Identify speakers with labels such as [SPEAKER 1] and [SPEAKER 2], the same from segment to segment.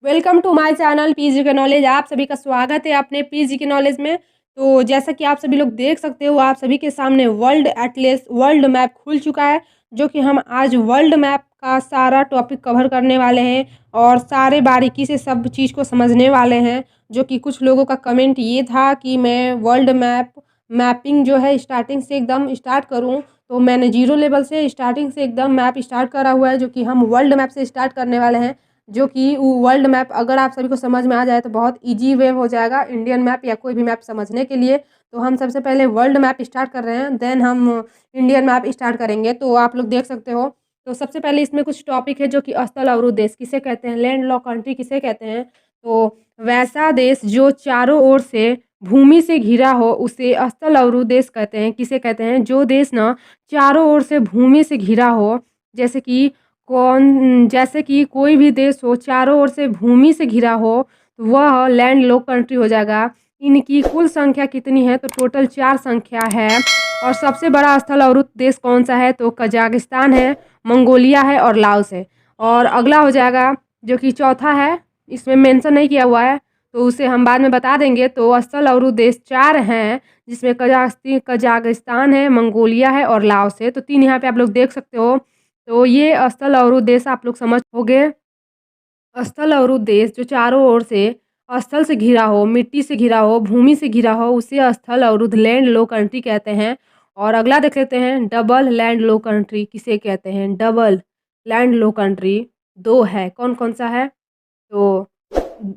[SPEAKER 1] Welcome to my channel PG के knowledge. आप सभी का स्वागत है अपने पीजी के नॉलेज में। तो जैसा कि आप सभी लोग देख सकते हो, आप सभी के सामने वर्ल्ड एटलस वर्ल्ड मैप खुल चुका है, जो कि हम आज वर्ल्ड मैप का सारा टॉपिक कवर करने वाले हैं और सारे बारीकी से सब चीज़ को समझने वाले हैं। जो कि कुछ लोगों का कमेंट ये था कि मैं वर्ल्ड मैपिंग जो है स्टार्टिंग से एकदम स्टार्ट करूँ, तो मैंने जीरो लेवल से स्टार्टिंग से एकदम मैप स्टार्ट करा हुआ है, जो कि हम वर्ल्ड मैप से स्टार्ट करने वाले हैं। जो कि वर्ल्ड मैप अगर आप सभी को समझ में आ जाए तो बहुत इजी वे हो जाएगा इंडियन मैप या कोई भी मैप समझने के लिए। तो हम सबसे पहले वर्ल्ड मैप स्टार्ट कर रहे हैं, देन हम इंडियन मैप स्टार्ट करेंगे। तो आप लोग देख सकते हो, तो सबसे पहले इसमें कुछ टॉपिक है जो कि स्थल अवरुद्ध देश किसे कहते हैं, लैंड लॉक कंट्री किसे कहते हैं। तो वैसा देश जो चारों ओर से भूमि से घिरा हो उसे स्थल अवरुद्ध देश कहते हैं। किसे कहते हैं? जो देश ना चारों ओर से भूमि से घिरा हो, जैसे कि कोई भी देश हो चारों ओर से भूमि से घिरा हो, तो वह लैंड लॉक कंट्री हो जाएगा। इनकी कुल संख्या कितनी है? तो टोटल 4 संख्या है। और सबसे बड़ा स्थल अवरुद्ध देश कौन सा है? तो कजाकिस्तान है, मंगोलिया है और लाओस है। और अगला हो जाएगा जो कि चौथा है, इसमें मेंशन नहीं किया हुआ है तो उसे हम बाद में बता देंगे। तो स्थल अवरुद्ध देश 4 हैं, जिसमें कजाकिस्तान है, मंगोलिया है और लाओस है। तो 3 यहाँ पे आप लोग देख सकते हो। तो ये स्थल अवरुद्ध देश आप लोग समझ होगे। स्थल अवरुद्ध देश जो चारों ओर से स्थल से घिरा हो, मिट्टी से घिरा हो, भूमि से घिरा हो, उसे स्थल अवरुद्ध लैंड लो कंट्री कहते हैं। और अगला देख लेते हैं, डबल लैंड लो कंट्री किसे कहते हैं? डबल लैंड लो कंट्री 2 है। कौन कौन सा है? तो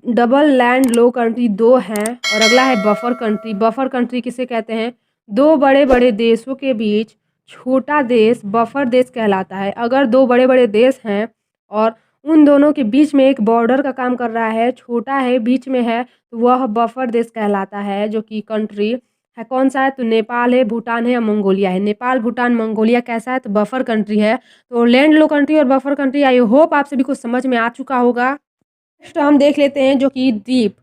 [SPEAKER 1] डबल लैंड लो कंट्री 2 हैं। और अगला है बफर कंट्री। बफर कंट्री किसे कहते हैं? 2 बड़े बड़े देशों के बीच छोटा देश बफर देश कहलाता है। अगर 2 बड़े बड़े देश हैं और उन दोनों के बीच में एक बॉर्डर का काम कर रहा है, छोटा है, बीच में है, तो वह बफर देश कहलाता है। जो कि कंट्री है कौन सा है? तो नेपाल है, भूटान है या मंगोलिया है। नेपाल, भूटान, मंगोलिया कैसा है? तो बफर कंट्री है। तो लैंड लो कंट्री और बफर कंट्री आई होप आप सभी को समझ में आ चुका होगा। नेक्स्ट हम देख लेते हैं जो कि द्वीप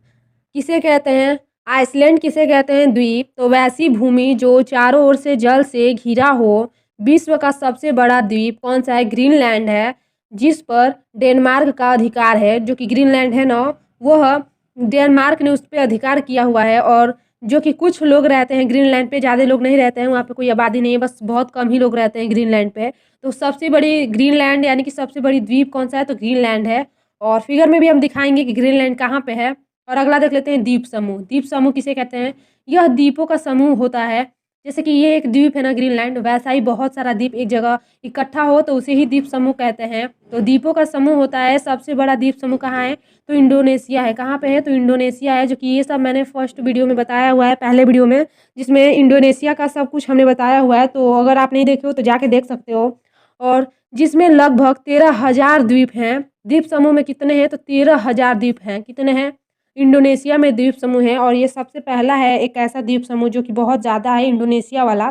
[SPEAKER 1] किसे कहते हैं? आइसलैंड किसे कहते हैं? द्वीप। तो वैसी भूमि जो चारों ओर से जल से घिरा हो। विश्व का सबसे बड़ा द्वीप कौन सा है? ग्रीनलैंड है, जिस पर डेनमार्क का अधिकार है। जो कि ग्रीनलैंड है ना, वह डेनमार्क ने उस पर अधिकार किया हुआ है। और जो कि कुछ लोग रहते हैं ग्रीनलैंड पे, ज़्यादा लोग नहीं रहते हैं वहाँ पे, कोई आबादी नहीं है, बस बहुत कम ही लोग रहते हैं ग्रीनलैंड पे। तो सबसे बड़ी ग्रीनलैंड यानी कि सबसे बड़ी द्वीप कौन सा है? तो ग्रीनलैंड है। और फिगर में भी हम दिखाएंगे कि ग्रीनलैंड कहाँ पे है। और अगला देख लेते हैं द्वीप समूह। द्वीप समूह किसे कहते हैं? यह द्वीपों का समूह होता है। जैसे कि ये एक द्वीप है ना ग्रीनलैंड, वैसा ही बहुत सारा द्वीप एक जगह इकट्ठा हो तो उसे ही द्वीप समूह कहते हैं। तो द्वीपों का समूह होता है। सबसे बड़ा द्वीप समूह कहाँ है? तो इंडोनेशिया है। कहाँ पे है? तो इंडोनेशिया है। जो कि ये सब मैंने फर्स्ट वीडियो में बताया हुआ है, पहले वीडियो में, जिसमें इंडोनेशिया का सब कुछ हमने बताया हुआ है। तो अगर आप नहीं देखे हो तो जाके देख सकते हो। और जिसमें लगभग 13,000 द्वीप हैं। द्वीप समूह में कितने हैं? तो 13,000 द्वीप हैं। कितने हैं? इंडोनेशिया में द्वीप समूह है और ये सबसे पहला है एक ऐसा द्वीप समूह जो कि बहुत ज़्यादा है, इंडोनेशिया वाला।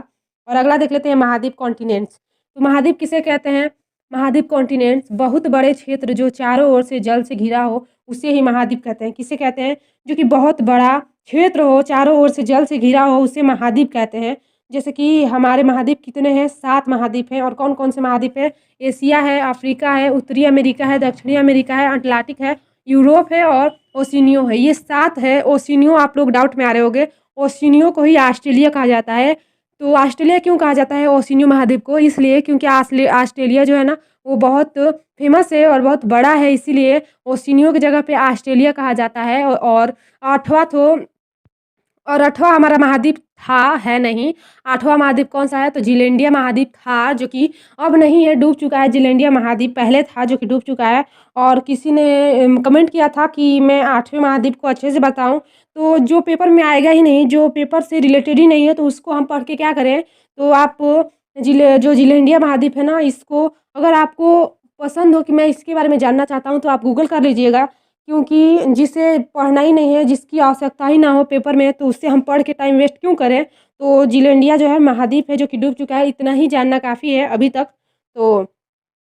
[SPEAKER 1] और अगला देख लेते हैं महाद्वीप कॉन्टिनेंट्स। तो महाद्वीप किसे कहते हैं? महाद्वीप कॉन्टिनेंट्स बहुत बड़े क्षेत्र जो चारों ओर से जल से घिरा हो उसे ही महाद्वीप कहते हैं। किसे कहते हैं? जो कि बहुत बड़ा क्षेत्र हो, चारों ओर से जल से घिरा हो, उसे महाद्वीप कहते हैं। जैसे कि हमारे महाद्वीप कितने हैं? 7 महाद्वीप हैं। और कौन कौन से महाद्वीप हैं? एशिया है, अफ्रीका है, उत्तरी अमेरिका है, दक्षिणी अमेरिका है, अटलांटिक है, यूरोप है और ओशिनियो है। ये 7 है। ओशिनियो आप लोग डाउट में आ रहे होंगे, ओशिनियो को ही ऑस्ट्रेलिया कहा जाता है। तो ऑस्ट्रेलिया क्यों कहा जाता है ओशिनियो महाद्वीप को? इसलिए क्योंकि ऑस्ट्रेलिया जो है ना, वो बहुत फेमस है और बहुत बड़ा है, इसीलिए ओशिनियो की जगह पे ऑस्ट्रेलिया कहा जाता है। और 8वां तो और 8वां हमारा महाद्वीप था, है नहीं। 8वां महाद्वीप कौन सा है? तो जिलैंडिया महाद्वीप था, जो कि अब नहीं है, डूब चुका है। जिलैंडिया महाद्वीप पहले था जो कि डूब चुका है। और किसी ने कमेंट किया था कि मैं 8वें महाद्वीप को अच्छे से बताऊं, तो जो पेपर में आएगा ही नहीं, जो पेपर से रिलेटेड ही नहीं है, तो उसको हम पढ़ के क्या करें। तो आप जो जिलैंडिया महाद्वीप है ना, इसको अगर आपको पसंद हो कि मैं इसके बारे में जानना चाहता हूँ तो आप गूगल कर लीजिएगा। क्योंकि जिसे पढ़ना ही नहीं है, जिसकी आवश्यकता ही ना हो पेपर में, तो उससे हम पढ़ के टाइम वेस्ट क्यों करें। तो जिलैंडिया जो है महाद्वीप है जो कि डूब चुका है, इतना ही जानना काफ़ी है अभी तक। तो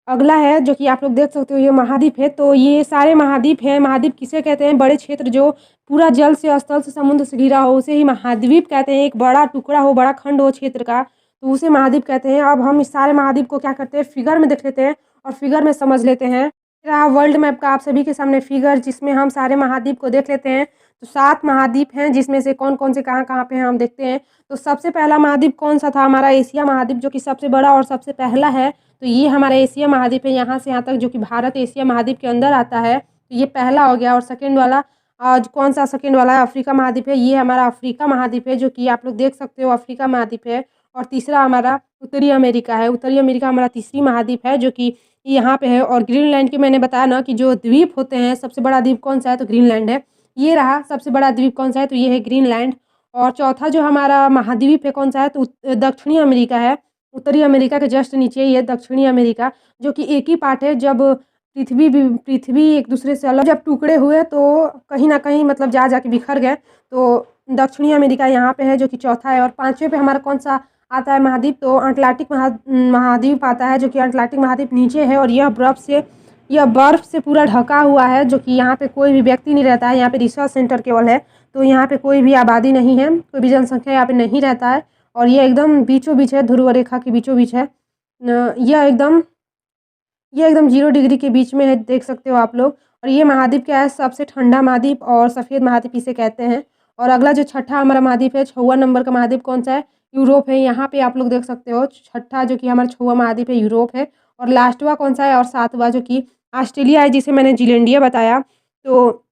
[SPEAKER 1] अगला है जो कि आप लोग देख सकते हो, ये महाद्वीप है। तो ये सारे महाद्वीप हैं। महाद्वीप किसे कहते हैं? बड़े क्षेत्र जो पूरा जल से, स्थल से, समुद्र से घिरा हो, उसे ही महाद्वीप कहते हैं। एक बड़ा टुकड़ा हो, बड़ा खंड हो क्षेत्र का, तो उसे महाद्वीप कहते हैं। अब हम इस सारे महाद्वीप को क्या करते हैं, फिगर में देख लेते हैं और फिगर में समझ लेते हैं। रहा वर्ल्ड मैप का आप सभी के सामने फिगर, जिसमें हम सारे महाद्वीप को देख लेते हैं। तो 7 महाद्वीप हैं, जिसमें से कौन-कौन से कहाँ-कहाँ पे हैं हम देखते हैं। तो सबसे पहला महाद्वीप कौन-सा था? हमारा एशिया महाद्वीप, जो कि सबसे बड़ा और सबसे पहला है। तो ये हमारा एशिया महाद्वीप है, यहाँ से यहाँ तक, जो कि भारत एशिया महाद्वीप के अंदर आता है। तो ये पहला हो गया। और सेकंड वाला कौन-सा सेकंड वाला है? अफ्रीका महाद्वीप है। ये हमारा अफ्रीका महाद्वीप है, जो कि आप लोग देख सकते हो अफ्रीका महाद्वीप है। और तीसरा हमारा उत्तरी अमेरिका है। उत्तरी अमेरिका हमारा तीसरी महाद्वीप है, जो कि यहाँ पे है। और ग्रीनलैंड की मैंने बताया ना कि जो द्वीप होते हैं, सबसे बड़ा द्वीप कौन-सा है? तो ग्रीनलैंड है। ये रहा सबसे बड़ा द्वीप कौन-सा है? तो ये है ग्रीनलैंड। और चौथा जो हमारा महाद्वीप है कौन-सा है? तो दक्षिणी अमेरिका है। उत्तरी अमेरिका के जस्ट नीचे ये दक्षिणी अमेरिका, जो कि एक ही पार्ट है। जब पृथ्वी एक दूसरे से अलग जब टुकड़े हुए, तो कहीं न कहीं मतलब जा के बिखर गए। तो दक्षिणी अमेरिका यहाँ पे है, जो कि चौथा है। और पाँचवें पे हमारा कौन-सा आता है महाद्वीप? तो अटलांटिक महाद्वीप आता है, जो कि अटलांटिक महाद्वीप नीचे है। और यह बर्फ़ से पूरा ढका हुआ है, जो कि यहाँ पे कोई भी व्यक्ति नहीं रहता है। यहाँ पे रिसर्च सेंटर केवल है। तो यहाँ पे कोई भी आबादी नहीं है, कोई भी जनसंख्या यहाँ पे नहीं रहता है। और ये एकदम बीचों-बीच है, ध्रुव रेखा के बीचों-बीच है। यह एकदम 0 डिग्री के बीच में है, देख सकते हो आप लोग। और ये महाद्वीप क्या है? सबसे ठंडा महाद्वीप और सफ़ेद महाद्वीप इसे कहते हैं। और अगला जो छठा हमारा महाद्वीप है, 6वां नंबर का महाद्वीप कौन-सा है? यूरोप है। यहाँ पे आप लोग देख सकते हो छठा, जो कि हमारा 6वां महाद्वीप है, यूरोप है। और लास्टवां कौन-सा है? और 7वां, जो कि ऑस्ट्रेलिया है, जिसे मैंने ज़ीलैंडिया बताया। तो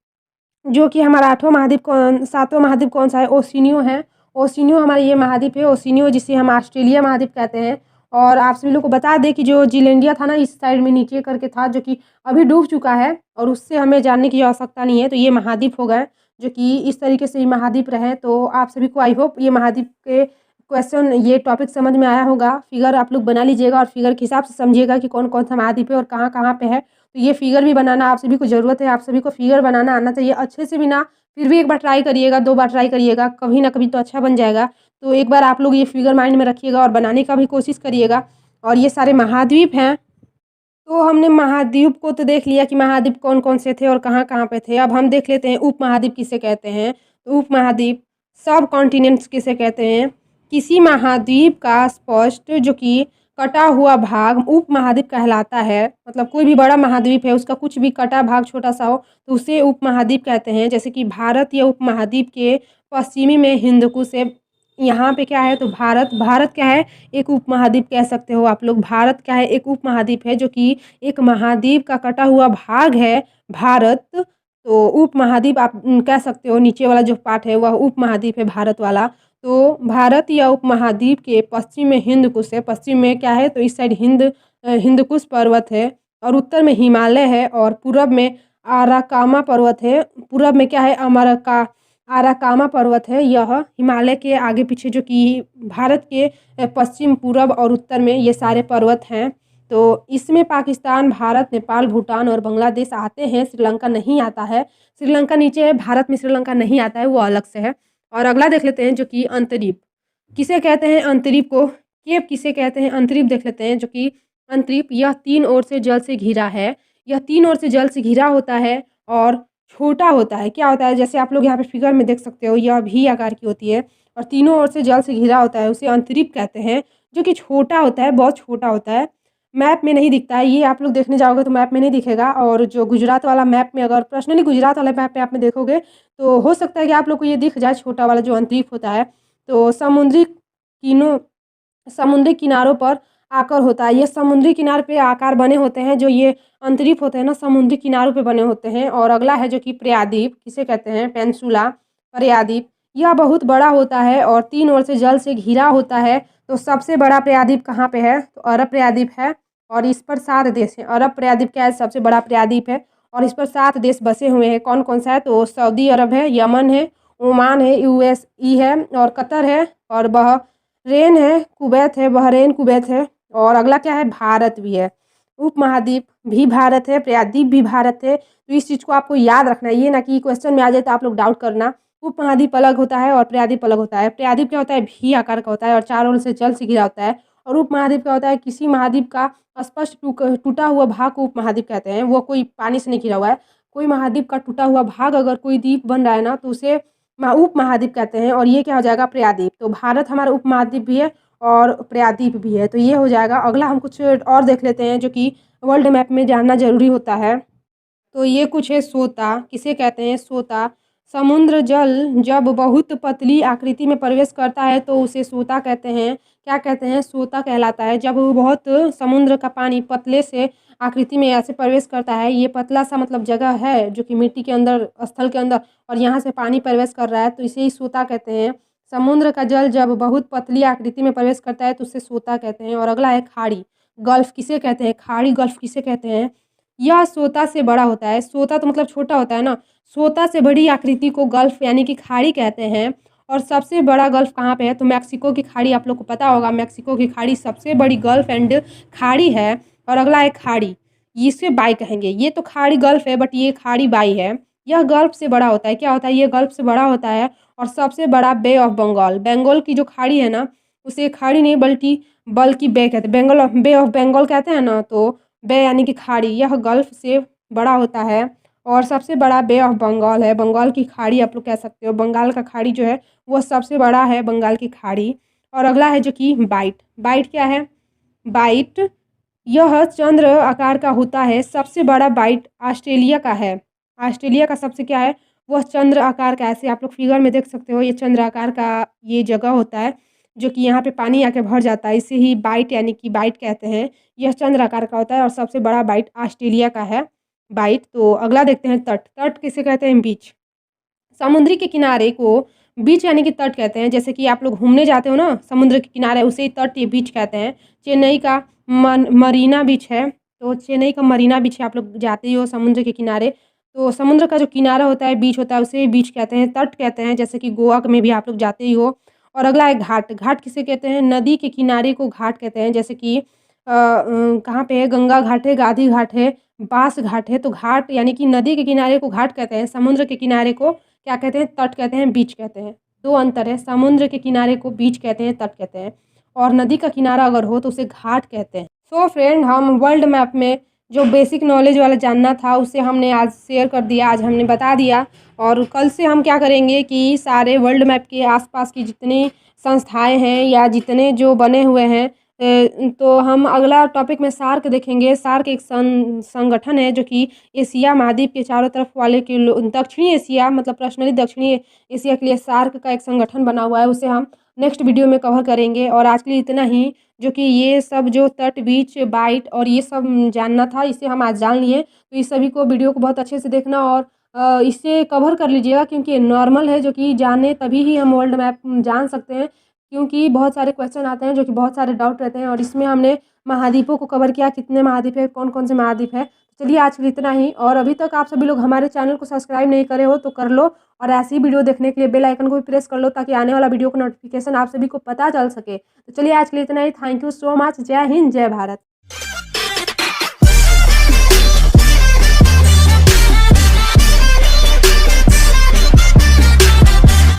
[SPEAKER 1] जो कि हमारा 7वां महाद्वीप कौन-सा है? ओशिनियो है। ओशिनियो हमारा ये महाद्वीप है, ओशिनियो, जिसे हम ऑस्ट्रेलिया महाद्वीप कहते हैं। और आप सभी लोग को बता दें कि जो ज़ीलैंडिया था ना, इस साइड में नीचे करके था, जो कि अभी डूब चुका है और उससे हमें जानने की आवश्यकता नहीं है। तो ये महाद्वीप हो गए, जो कि इस तरीके से ये महाद्वीप रहे। तो आप सभी को आई होप ये महाद्वीप के क्वेश्चन, ये टॉपिक समझ में आया होगा। फिगर आप लोग बना लीजिएगा और फिगर के हिसाब से समझिएगा कि कौन-कौन सा महाद्वीप है और कहाँ-कहाँ पे है। तो ये फिगर भी बनाना आप सभी को ज़रूरत है। आप सभी को फिगर बनाना आना चाहिए, अच्छे से भी ना, फिर भी एक बार ट्राई करिएगा, 2 बार ट्राई करिएगा, कभी ना कभी तो अच्छा बन जाएगा। तो एक बार आप लोग ये फिगर माइंड में रखिएगा और बनाने का भी कोशिश करिएगा। और ये सारे महाद्वीप हैं। तो हमने महाद्वीप को तो देख लिया कि महाद्वीप कौन-कौन से थे और कहाँ-कहाँ पे थे। अब हम देख लेते हैं उपमहाद्वीप किसे कहते हैं। तो उपमहाद्वीप, सब कॉन्टिनेंट्स किसे कहते हैं। किसी महाद्वीप का स्पष्ट, जो कि कटा हुआ भाग उपमहाद्वीप कहलाता है। मतलब कोई भी बड़ा महाद्वीप है, उसका कुछ भी कटा भाग छोटा-सा हो, तो उसे उपमहाद्वीप कहते हैं। जैसे कि भारत या उपमहाद्वीप के पश्चिमी में हिंदकुश है। यहाँ पे क्या है? तो भारत क्या है? एक उपमहाद्वीप कह सकते हो आप लोग। भारत क्या है? एक उपमहाद्वीप है, जो कि एक महाद्वीप का कटा हुआ भाग है भारत। तो उपमहाद्वीप आप कह सकते हो। नीचे वाला जो पार्ट है वह उपमहाद्वीप है, भारत वाला। तो भारत या उपमहाद्वीप के पश्चिम में हिंदकुश है। पश्चिम में क्या है? तो इस साइड हिंदकुश पर्वत है। और उत्तर में हिमालय है। और पूरब में आराकामा पर्वत है। पूरब में क्या है? आराकामा पर्वत है। यह हिमालय के आगे पीछे, जो कि भारत के पश्चिम, पूरब और उत्तर में ये सारे पर्वत हैं। तो इसमें पाकिस्तान, भारत, नेपाल, भूटान और बांग्लादेश आते हैं। श्रीलंका नहीं आता है। श्रीलंका नीचे है, भारत में श्रीलंका नहीं आता है, वो अलग से है। और अगला देख लेते हैं, जो कि अंतरीप किसे कहते हैं। अंतरीप को केप किसे कहते हैं? अंतरीप देख लेते हैं, जो कि अंतरीप, यह 3 ओर से जल से घिरा है। यह 3 ओर से जल से घिरा होता है और छोटा होता है। क्या होता है? जैसे आप लोग यहाँ पे फिगर में देख सकते हो, यह भी आकार की होती है और तीनों ओर से जल से घिरा होता है, उसे अंतरीप कहते हैं। जो कि छोटा होता है, बहुत छोटा होता है। मैप में नहीं दिखता है, ये आप लोग देखने जाओगे तो मैप में नहीं दिखेगा। और जो गुजरात वाला मैप में, अगर पर्सनली गुजरात वाले मैप में आप में देखोगे, तो हो सकता है कि आप लोग को ये दिख जाए, छोटा वाला जो अंतरीप होता है। तो समुद्री किनारों पर आकर होता है। ये समुद्री किनारे पे आकार बने होते हैं, जो ये अंतरीप होते हैं ना, समुद्री किनारों पे बने होते हैं। और अगला है, जो कि प्रायद्वीप किसे कहते हैं? पेनिनसुला, प्रायद्वीप। यह बहुत बड़ा होता है और 3 ओर से जल से घिरा होता है। तो सबसे बड़ा प्रायद्वीप कहाँ पे है? तो अरब प्रायद्वीप है। और इस पर 7 देश हैं। अरब प्रायद्वीप क्या है? सबसे बड़ा प्रायद्वीप है। और इस पर 7 देश बसे हुए हैं। कौन-कौन सा है? तो सऊदी अरब है, यमन है, ओमान है, यूएई है और कतर है और बहरेन है, कुवैत है, बहरेन, कुवैत है। और अगला क्या है? भारत भी है। उपमहाद्वीप भी भारत है, प्रायद्वीप भी भारत है। तो इस चीज़ को आपको याद रखना है, ये ना कि क्वेश्चन में आ जाए तो आप लोग डाउट करना। उपमहाद्वीप अलग होता है और प्रायद्वीप अलग होता है। प्रायद्वीप क्या होता है? भी आकार का होता है और चारों ओर से जल से घिरा होता है। और उपमहाद्वीप क्या होता है? किसी महाद्वीप का स्पष्ट टूटा हुआ भाग को उपमहाद्वीप कहते हैं। वो कोई पानी से नहीं घिरा हुआ है। कोई महाद्वीप का टूटा हुआ भाग अगर कोई द्वीप बन रहा है ना, तो उसे उपमहाद्वीप कहते हैं। और ये क्या हो जाएगा? प्रायद्वीप। तो भारत हमारा उपमहाद्वीप भी है और प्रायद्वीप भी है। तो ये हो जाएगा। अगला हम कुछ और देख लेते हैं, जो कि वर्ल्ड मैप में जानना ज़रूरी होता है। तो ये कुछ है सोता, किसे कहते हैं सोता। समुद्र जल जब बहुत पतली आकृति में प्रवेश करता है तो उसे सोता कहते हैं। क्या कहते हैं? सोता कहलाता है। जब वो बहुत समुद्र का पानी पतले से आकृति में ऐसे प्रवेश करता है, ये पतला सा मतलब जगह है जो कि मिट्टी के अंदर, स्थल के अंदर, और यहाँ से पानी प्रवेश कर रहा है तो इसे ही सोता कहते हैं। समुद्र का जल जब बहुत पतली आकृति में प्रवेश करता है तो उसे सोता कहते हैं। और अगला है खाड़ी। गल्फ किसे कहते हैं? खाड़ी गल्फ किसे कहते हैं? यह सोता से बड़ा होता है। सोता तो मतलब छोटा होता है ना। सोता से बड़ी आकृति को गल्फ यानी कि खाड़ी कहते हैं। और सबसे बड़ा गल्फ कहाँ पे है? तो मैक्सिको की खाड़ी, आप लोग को पता होगा मैक्सिको की खाड़ी सबसे बड़ी गल्फ एंड खाड़ी है। और अगला है खाड़ी, इसे बाई कहेंगे। ये तो खाड़ी गल्फ है बट ये खाड़ी बाई है। यह गल्फ से बड़ा होता है। क्या होता है? ये गल्फ से बड़ा होता है। और सबसे बड़ा बे ऑफ बंगाल, बंगाल की जो खाड़ी है ना, उसे खाड़ी नहीं बल्कि बे कहते हैं। बे ऑफ बंगाल कहते हैं ना, तो बे यानी कि खाड़ी, यह गल्फ से बड़ा होता है। और सबसे बड़ा बे ऑफ बंगाल है। बंगाल की खाड़ी आप लोग कह सकते हो। बंगाल का खाड़ी जो है वो सबसे बड़ा है, बंगाल की खाड़ी। और अगला है जो कि बाइट। बाइट क्या है? बाइट यह चंद्र आकार का होता है। सबसे बड़ा बाइट ऑस्ट्रेलिया का है। ऑस्ट्रेलिया का सबसे क्या है? वह चंद्र आकार का, ऐसे आप लोग फिगर में देख सकते हो, ये चंद्र आकार का ये जगह होता है जो कि यहाँ पे पानी आके भर जाता है, इसे ही बाइट यानी कि बाइट कहते हैं। यह चंद्र आकार का होता है और सबसे बड़ा बाइट ऑस्ट्रेलिया का है बाइट। तो अगला देखते हैं तट। तट किसे कहते हैं? बीच। समुद्री के किनारे को बीच यानी कि तट कहते हैं। जैसे कि आप लोग घूमने जाते हो ना समुद्र के किनारे, उसे ही तट या बीच कहते हैं। चेन्नई का मरीना बीच है, तो चेन्नई का मरीना बीच है, आप लोग जाते ही हो समुद्र के किनारे, तो समुद्र का जो किनारा होता है, बीच होता है, उसे बीच कहते हैं, तट कहते हैं। जैसे कि गोवा में भी आप लोग जाते ही हो। और अगला है घाट। घाट किसे कहते हैं? नदी के किनारे को घाट कहते हैं। जैसे कि कहाँ पे है? गंगा घाट है, गाधी घाट है, बांस घाट है। तो घाट यानी कि नदी के किनारे को घाट कहते हैं, समुद्र के किनारे को क्या कहते हैं? तट कहते हैं, बीच कहते हैं। दो अंतर है, समुद्र के किनारे को बीच कहते हैं, तट कहते हैं, और नदी का किनारा अगर हो तो उसे घाट कहते हैं। सो फ्रेंड, हम वर्ल्ड मैप में जो बेसिक नॉलेज वाला जानना था उसे हमने आज शेयर कर दिया, आज हमने बता दिया। और कल से हम क्या करेंगे कि सारे वर्ल्ड मैप के आसपास की जितनी संस्थाएं हैं या जितने जो बने हुए हैं, तो हम अगला टॉपिक में सार्क देखेंगे। सार्क एक संगठन है जो कि एशिया महाद्वीप के चारों तरफ वाले के दक्षिणी एशिया, मतलब पर्सनली दक्षिणी एशिया के लिए सार्क का एक संगठन बना हुआ है, उसे हम नेक्स्ट वीडियो में कवर करेंगे। और आज के लिए इतना ही, जो कि ये सब जो तट, बीच, बाइट और ये सब जानना था, इसे हम आज जान लिए। तो इस सभी को वीडियो को बहुत अच्छे से देखना और इसे कवर कर लीजिएगा, क्योंकि ये नॉर्मल है, जो कि जाने तभी ही हम वर्ल्ड मैप जान सकते हैं। क्योंकि बहुत सारे क्वेश्चन आते हैं जो कि बहुत सारे डाउट रहते हैं, और इसमें हमने महाद्वीपों को कवर किया, कितने महाद्वीप है, कौन कौन से महाद्वीप है। चलिए आज के लिए इतना ही। और अभी तक आप सभी लोग हमारे चैनल को सब्सक्राइब नहीं करे हो तो कर लो, और ऐसी वीडियो देखने के लिए बेल आइकन को भी प्रेस कर लो, ताकि आने वाला वीडियो का नोटिफिकेशन आप सभी को पता चल सके। तो चलिए आज के लिए इतना ही। Thank you so much. जय हिंद, जय भारत।